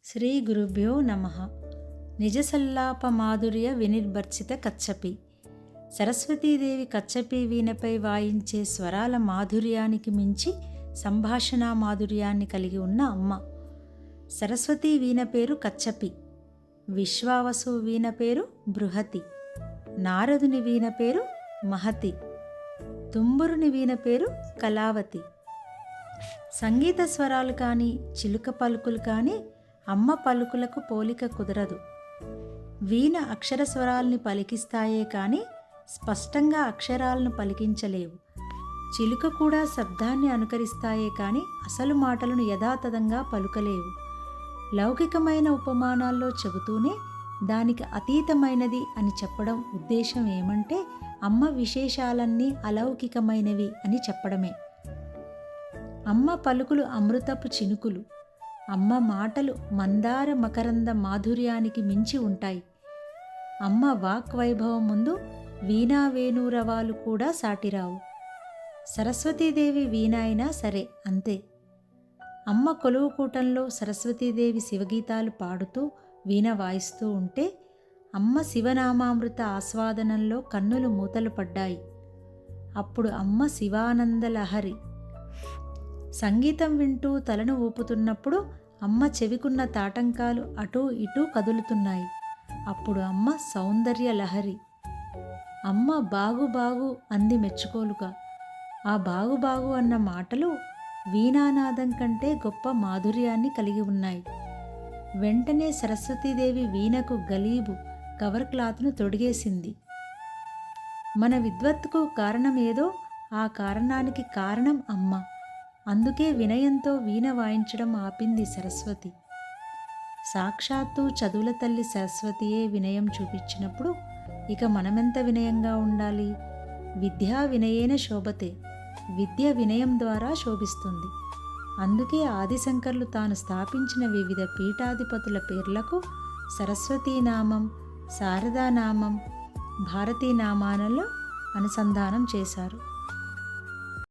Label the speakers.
Speaker 1: శ్రీ గురుభ్యో నమః. నిజసల్లాప మాధుర్య వినిర్భర్చిత కచ్చపి. సరస్వతీదేవి కచ్చపి వీణపై వాయించే స్వరాల మాధుర్యానికి మించి సంభాషణా మాధుర్యాన్ని కలిగి ఉన్న అమ్మ. సరస్వతీ వీణ పేరు కచ్చపి, విశ్వావసు వీణ పేరు బృహతి, నారదుని వీణ పేరు మహతి, తుంబురుని వీణ పేరు కళావతి. సంగీత స్వరాలు కానీ చిలుక పలుకులు కానీ అమ్మ పలుకులకు పోలిక కుదరదు. వీణ అక్షర స్వరాల్ని పలికిస్తాయే కానీ స్పష్టంగా అక్షరాలను పలికించలేవు. చిలుక కూడా శబ్దాన్ని అనుకరిస్తాయే కానీ అసలు మాటలను యథాతథంగా పలుకలేవు. లౌకికమైన ఉపమానాల్లో చెబుతూనే దానికి అతీతమైనది అని చెప్పడం ఉద్దేశం ఏమంటే అమ్మ విశేషాలన్నీ అలౌకికమైనవి అని చెప్పడమే. అమ్మ పలుకులు అమృతపు చినుకులు. అమ్మ మాటలు మందార మకరంద మాధుర్యానికి మించి ఉంటాయి. అమ్మ వాక్ వైభవం ముందు వీణా వేణూరవాలు కూడా సాటిరావు. సరస్వతీదేవి వీణ అయినా సరే అంతే. అమ్మ కొలువుకూటంలో సరస్వతీదేవి శివగీతాలు పాడుతూ వీణ వాయిస్తూ ఉంటే అమ్మ శివనామామృత ఆస్వాదనంలో కన్నులు మూతలు పడ్డాయి. అప్పుడు అమ్మ శివానంద లహరి. సంగీతం వింటూ తలను ఊపుతున్నప్పుడు అమ్మ చెవికున్న తాటంకాలు అటూ ఇటూ కదులుతున్నాయి. అప్పుడు అమ్మ సౌందర్య లహరి. అమ్మ బాగు బాగు అంది మెచ్చుకోలుగా. ఆ బాగు బాగు అన్న మాటలు వీణానాదం కంటే గొప్ప మాధుర్యాన్ని కలిగి ఉన్నాయి. వెంటనే సరస్వతీదేవి వీణకు గలీబు కవర్ క్లాత్ను తొడిగేసింది. మన విద్వత్తుకు కారణమేదో ఆ కారణానికి కారణం అమ్మ. అందుకే వినయంతో వీణ వాయించడం ఆపింది సరస్వతి. సాక్షాత్తు చదువుల తల్లి సరస్వతియే వినయం చూపించినప్పుడు ఇక మనమెంత వినయంగా ఉండాలి? విద్యా వినయేన శోభతే. విద్య వినయం ద్వారా శోభిస్తుంది. అందుకే ఆదిశంకర్లు తాను స్థాపించిన వివిధ పీఠాధిపతుల పేర్లకు సరస్వతీనామం, శారదానామం, భారతీనామాలలో అనుసంధానం చేశారు.